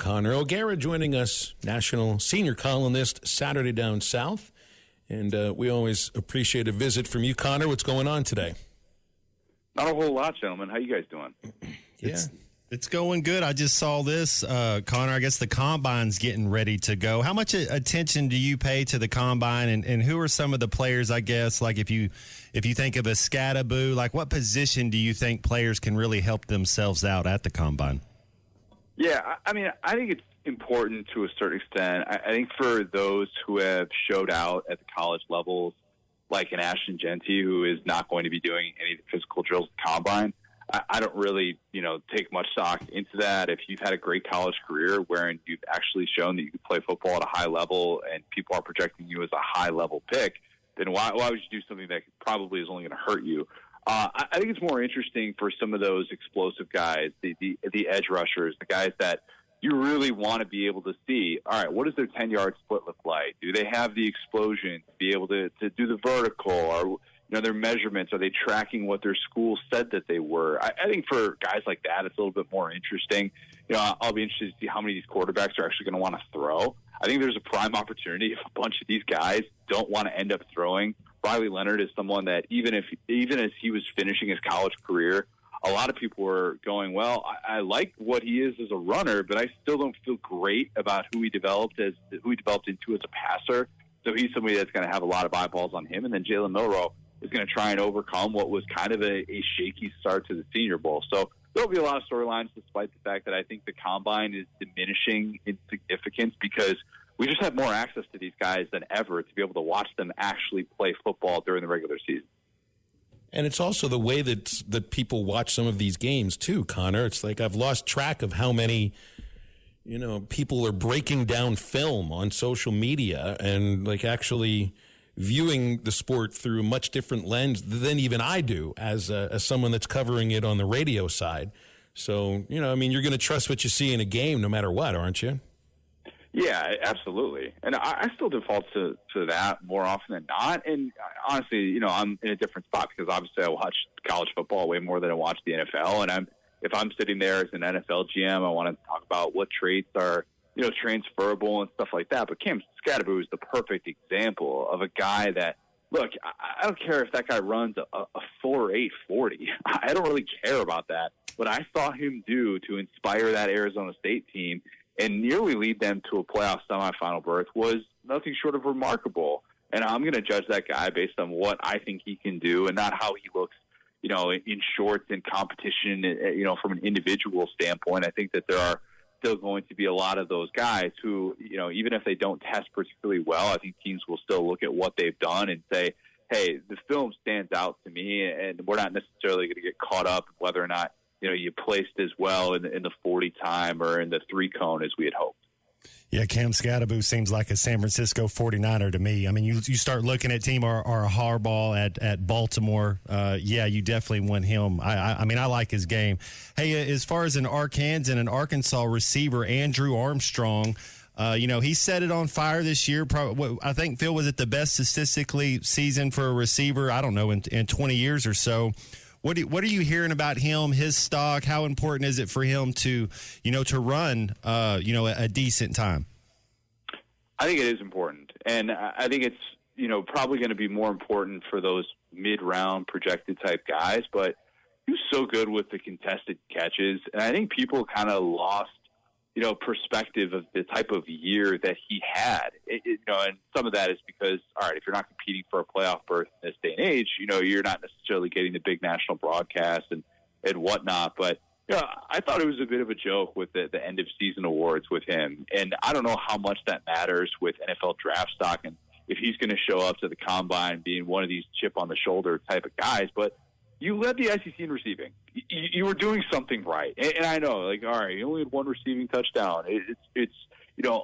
Connor O'Gara joining us, national senior columnist, Saturday Down South. And we always appreciate a visit from you, Connor. What's going on today? Not a whole lot, gentlemen. How you guys doing? It's going good. I just saw this, Connor. I guess the Combine's getting ready to go. How much attention do you pay to the Combine, and who are some of the players, I guess, like if you think of a Scattaboo, like what position do you think players can really help themselves out at the Combine? Yeah, I mean, I think it's important to a certain extent. I think for those who have showed out at the college levels, like an Ashton Genty, who is not going to be doing any of the physical drills at the Combine, I don't really, take much stock into that. If you've had a great college career wherein you've actually shown that you can play football at a high level and people are projecting you as a high-level pick, then why would you do something that probably is only going to hurt you? I think it's more interesting for some of those explosive guys, the edge rushers, the guys that you really want to be able to see, all right, what does their 10-yard split look like? Do they have the explosion to be able to do the vertical? Or their measurements, are they tracking what their school said that they were? I think for guys like that, it's a little bit more interesting. I'll be interested to see how many of these quarterbacks are actually going to want to throw. I think there's a prime opportunity if a bunch of these guys don't want to end up throwing. Riley Leonard is someone that even as he was finishing his college career, a lot of people were going, well, I like what he is as a runner, but I still don't feel great about who he developed into as a passer. So he's somebody that's going to have a lot of eyeballs on him. And then Jalen Milroe is going to try and overcome what was kind of a shaky start to the Senior Bowl. So there'll be a lot of storylines, despite the fact that I think the Combine is diminishing in significance because we just have more access to these guys than ever to be able to watch them actually play football during the regular season. And it's also the way that people watch some of these games, too, Connor. It's like I've lost track of how many people are breaking down film on social media and like actually viewing the sport through a much different lens than even I do as someone that's covering it on the radio side. So, you're going to trust what you see in a game no matter what, aren't you? Yeah, absolutely. And I still default to that more often than not. And honestly, I'm in a different spot because obviously I watch college football way more than I watch the NFL. And if I'm sitting there as an NFL GM, I want to talk about what traits are, transferable and stuff like that. But Cam Scattaboo is the perfect example of a guy that, look, I don't care if that guy runs a 4.8 40. I don't really care about that. What I saw him do to inspire that Arizona State team and nearly lead them to a playoff semifinal berth was nothing short of remarkable. And I'm going to judge that guy based on what I think he can do and not how he looks, in shorts in competition, from an individual standpoint. I think that there are still going to be a lot of those guys who, even if they don't test particularly well, I think teams will still look at what they've done and say, hey, the film stands out to me, and we're not necessarily going to get caught up whether or not, you placed as well in the 40 time or in the 3-cone as we had hoped. Yeah, Cam Scattaboo seems like a San Francisco 49er to me. I mean, you start looking at team or a Harbaugh at Baltimore. You definitely want him. I mean, I like his game. Hey, as far as an Arkansas and an Arkansas receiver, Andrew Armstrong, he set it on fire this year. I think, Phil, was it the best statistically season for a receiver, I don't know, in 20 years or so. What are you hearing about him, his stock? How important is it for him to run, a decent time? I think it is important. And I think it's, probably going to be more important for those mid-round projected type guys. But he was so good with the contested catches. And I think people kind of lost, perspective of the type of year that he had. And some of that is because, all right, if you're not competing for a playoff berth in this day and age, you're not necessarily getting the big national broadcast and whatnot. But, I thought it was a bit of a joke with the end of season awards with him. And I don't know how much that matters with NFL draft stock and if he's going to show up to the Combine being one of these chip on the shoulder type of guys. But you led the SEC in receiving. You were doing something right. And I know, all right, you only had one receiving touchdown. It's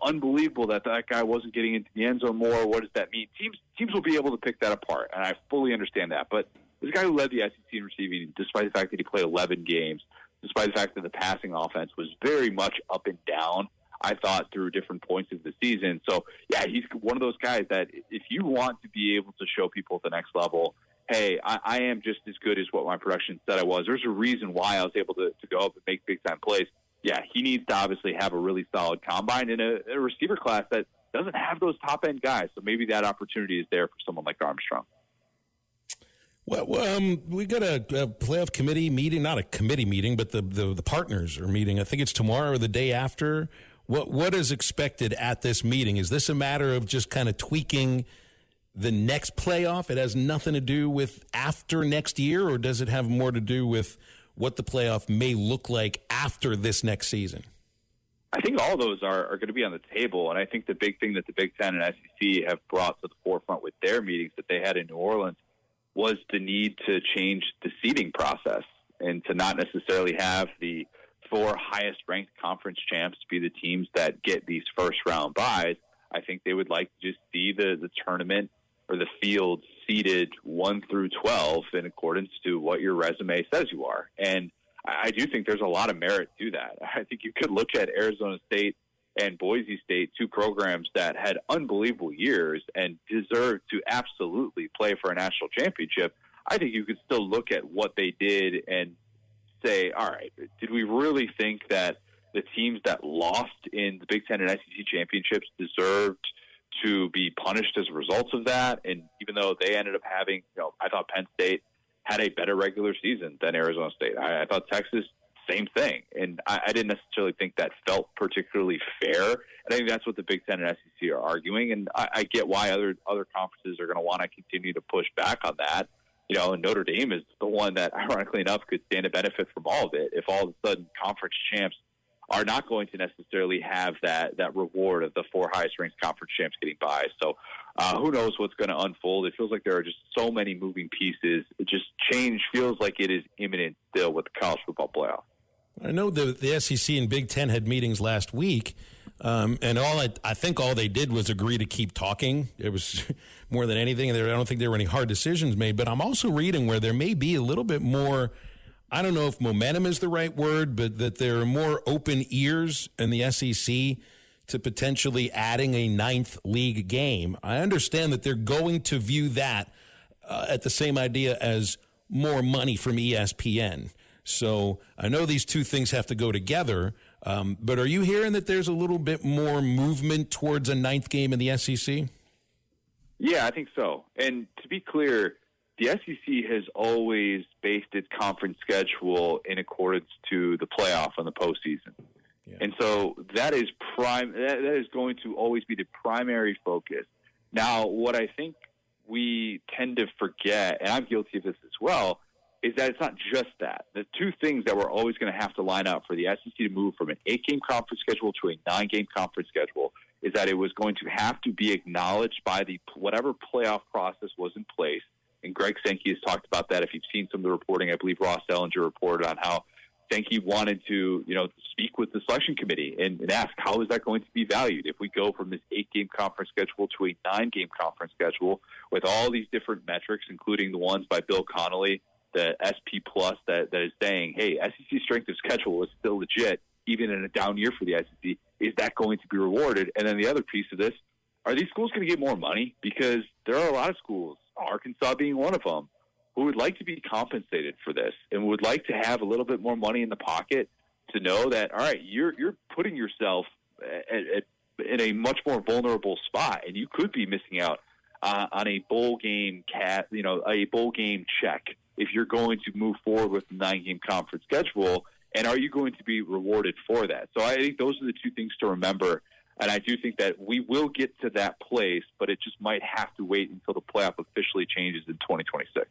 unbelievable that guy wasn't getting into the end zone more. What does that mean? Teams will be able to pick that apart, and I fully understand that. But this guy who led the SEC in receiving, despite the fact that he played 11 games, despite the fact that the passing offense was very much up and down, I thought, through different points of the season. So, yeah, he's one of those guys that if you want to be able to show people at the next level, hey, I am just as good as what my production said I was. There's a reason why I was able to go up and make big-time plays. yeah, he needs to obviously have a really solid combine in a receiver class that doesn't have those top-end guys. So maybe that opportunity is there for someone like Armstrong. Well, we got a playoff committee meeting, not a committee meeting, but the partners are meeting. I think it's tomorrow or the day after. What is expected at this meeting? Is this a matter of just kind of tweaking the next playoff? It has nothing to do with after next year, or does it have more to do with what the playoff may look like after this next season? I think all those are going to be on the table, and I think the big thing that the Big Ten and SEC have brought to the forefront with their meetings that they had in New Orleans was the need to change the seeding process and to not necessarily have the 4 highest-ranked conference champs be the teams that get these first-round byes. I think they would like to just see the tournament or the field seeded 1 through 12 in accordance to what your resume says you are. And I do think there's a lot of merit to that. I think you could look at Arizona State and Boise State, 2 programs that had unbelievable years and deserved to absolutely play for a national championship. I think you could still look at what they did and say, all right, did we really think that the teams that lost in the Big Ten and SEC championships deserved to be punished as a result of that? And even though they ended up having, I thought Penn State had a better regular season than Arizona State. I thought Texas, same thing. And I didn't necessarily think that felt particularly fair. And I think that's what the Big Ten and SEC are arguing. And I get why other conferences are going to want to continue to push back on that. And Notre Dame is the one that, ironically enough, could stand to benefit from all of it. If all of a sudden conference champs are not going to necessarily have that reward of the 4 highest-ranked conference champs getting by. So who knows what's going to unfold. It feels like there are just so many moving pieces. It just change feels like it is imminent still with the college football playoff. I know the SEC and Big Ten had meetings last week, and I think all they did was agree to keep talking. It was more than anything. I don't think there were any hard decisions made, but I'm also reading where there may be a little bit more, I don't know if momentum is the right word, but that there are more open ears in the SEC to potentially adding a 9th league game. I understand that they're going to view that at the same idea as more money from ESPN. So I know these two things have to go together, but are you hearing that there's a little bit more movement towards a 9th game in the SEC? Yeah, I think so. And to be clear, the SEC has always based its conference schedule in accordance to the playoff and the postseason. Yeah. And so that is that is going to always be the primary focus. Now, what I think we tend to forget, and I'm guilty of this as well, is that it's not just that. The 2 things that we're always going to have to line up for the SEC to move from an 8-game conference schedule to a 9-game conference schedule is that it was going to have to be acknowledged by the whatever playoff process was in place. And Greg Sankey has talked about that. If you've seen some of the reporting, I believe Ross Ellinger reported on how Sankey wanted to, speak with the selection committee and ask how is that going to be valued if we go from this 8-game conference schedule to a 9-game conference schedule with all these different metrics, including the ones by Bill Connolly, the SP Plus that is saying, hey, SEC strength of schedule is still legit, even in a down year for the SEC. Is that going to be rewarded? And then the other piece of this, are these schools going to get more money? Because there are a lot of schools, Arkansas being one of them, who would like to be compensated for this and would like to have a little bit more money in the pocket to know that, all right, you're putting yourself in a much more vulnerable spot, and you could be missing out on a bowl game a bowl game check if you're going to move forward with the 9-game conference schedule, and are you going to be rewarded for that? So I think those are the 2 things to remember, and I do think that we will get to that place, but it just might have to wait until the playoff officially changes in 2026.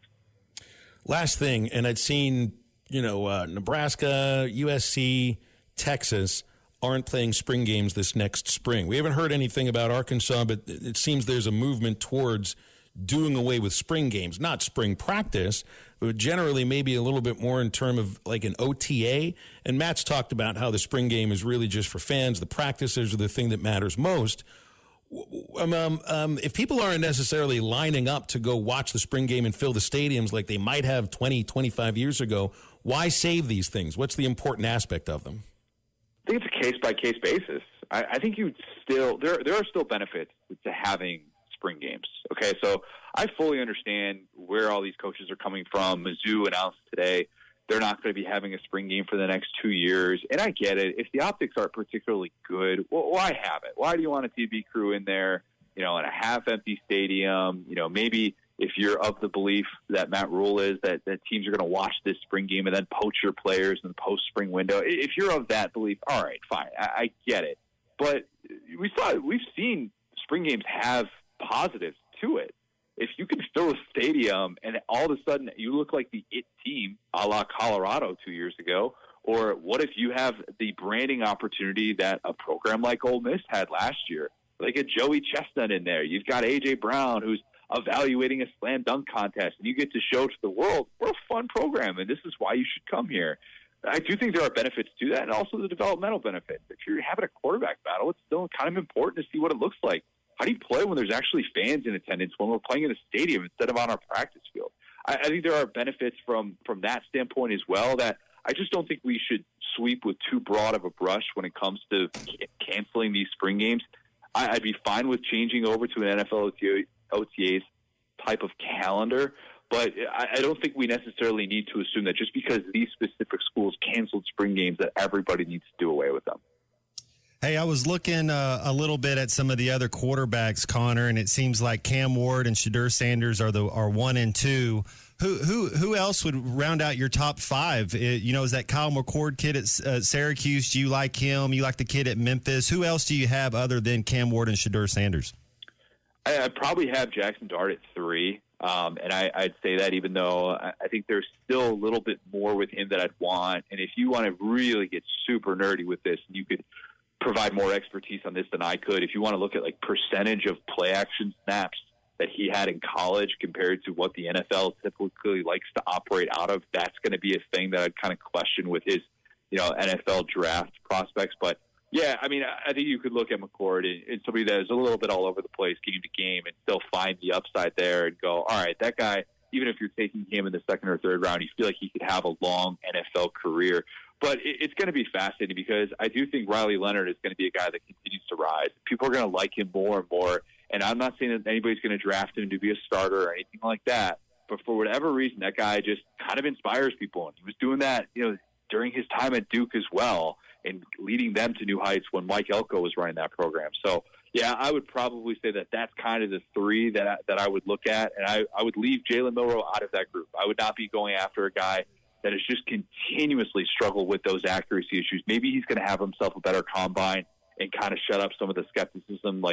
Last thing, and I'd seen, Nebraska, USC, Texas aren't playing spring games this next spring. We haven't heard anything about Arkansas, but it seems there's a movement towards doing away with spring games, not spring practice, but generally maybe a little bit more in terms of like an OTA. And Matt's talked about how the spring game is really just for fans. The practices are the thing that matters most. If people aren't necessarily lining up to go watch the spring game and fill the stadiums like they might have 20, 25 years ago, why save these things? What's the important aspect of them? I think it's a case-by-case basis. I think there are still benefits to having spring games. Okay, so I fully understand where all these coaches are coming from. Mizzou announced today they're not going to be having a spring game for the next 2 years. And I get it. If the optics aren't particularly good, well, why have it? Why do you want a TV crew in there, in a half-empty stadium? Maybe if you're of the belief that Matt Rule is that teams are going to watch this spring game and then poach your players in the post-spring window, if you're of that belief, all right, fine. I get it. But we've seen spring games have positives to it. If you can fill a stadium and all of a sudden you look like the it team a la Colorado 2 years ago, or what if you have the branding opportunity that a program like Ole Miss had last year, like a Joey Chestnut in there. You've got A.J. Brown who's evaluating a slam dunk contest, and you get to show to the world, we're a fun program, and this is why you should come here. I do think there are benefits to that, and also the developmental benefits. If you're having a quarterback battle, it's still kind of important to see what it looks like. How do you play when there's actually fans in attendance, when we're playing in a stadium instead of on our practice field? I think there are benefits from that standpoint as well, that I just don't think we should sweep with too broad of a brush when it comes to canceling these spring games. I'd be fine with changing over to an NFL OTAs type of calendar, but I don't think we necessarily need to assume that just because these specific schools canceled spring games that everybody needs to do away with them. Hey, I was looking a little bit at some of the other quarterbacks, Connor, and it seems like Cam Ward and Shedeur Sanders are 1 and 2. Who else would round out your top 5? Is that Kyle McCord kid at Syracuse? Do you like him? You like the kid at Memphis? Who else do you have other than Cam Ward and Shedeur Sanders? I'd probably have Jackson Dart at 3. And I'd say that even though I think there's still a little bit more with him that I'd want. And if you want to really get super nerdy with this, you could provide more expertise on this than I could. If you want to look at like percentage of play action snaps that he had in college compared to what the NFL typically likes to operate out of, that's going to be a thing that I'd kind of question with his, NFL draft prospects. But yeah, I mean, I think you could look at McCord and somebody that is a little bit all over the place game to game and still find the upside there and go, all right, that guy, even if you're taking him in the second or third round, you feel like he could have a long NFL career. But it's going to be fascinating because I do think Riley Leonard is going to be a guy that continues to rise. People are going to like him more and more. And I'm not saying that anybody's going to draft him to be a starter or anything like that. But for whatever reason, that guy just kind of inspires people. And he was doing that, during his time at Duke as well and leading them to new heights when Mike Elko was running that program. So, yeah, I would probably say that that's kind of the 3 that I would look at. And I would leave Jalen Milroe out of that group. I would not be going after a guy that has just continuously struggled with those accuracy issues. Maybe he's going to have himself a better combine and kind of shut up some of the skepticism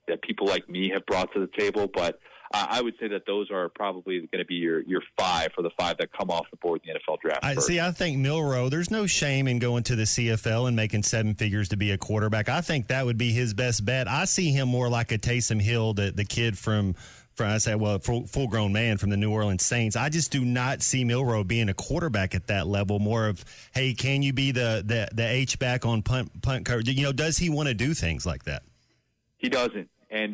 that people like me have brought to the table. But I would say that those are probably going to be your 5 for the 5 that come off the board in the NFL draft. I think Milroe, there's no shame in going to the CFL and making 7 figures to be a quarterback. I think that would be his best bet. I see him more like a Taysom Hill, the kid from full-grown man from the New Orleans Saints. I just do not see Milroe being a quarterback at that level. More of, hey, can you be the H-back on punt coverage? Does he want to do things like that? He doesn't. And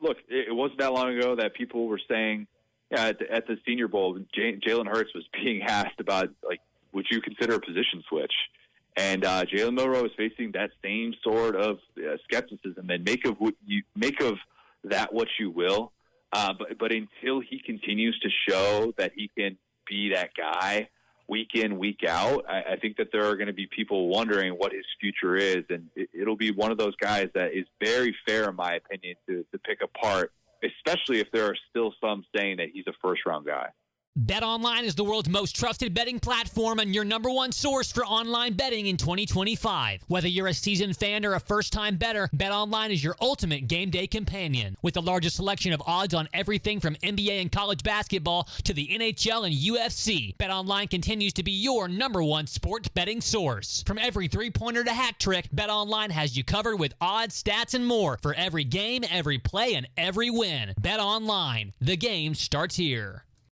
look, it wasn't that long ago that people were saying at the Senior Bowl, Jalen Hurts was being asked about, like, would you consider a position switch? And Jalen Milroe is facing that same sort of skepticism. And make of that what you will. But until he continues to show that he can be that guy week in, week out, I think that there are going to be people wondering what his future is. And it'll be one of those guys that is very fair, in my opinion, to pick apart, especially if there are still some saying that he's a first-round guy. BetOnline is the world's most trusted betting platform and your number one source for online betting in 2025. Whether you're a seasoned fan or a first-time bettor, BetOnline is your ultimate game day companion. With the largest selection of odds on everything from NBA and college basketball to the NHL and UFC, BetOnline continues to be your number one sports betting source. From every three-pointer to hat trick, BetOnline has you covered with odds, stats, and more for every game, every play, and every win. BetOnline, the game starts here.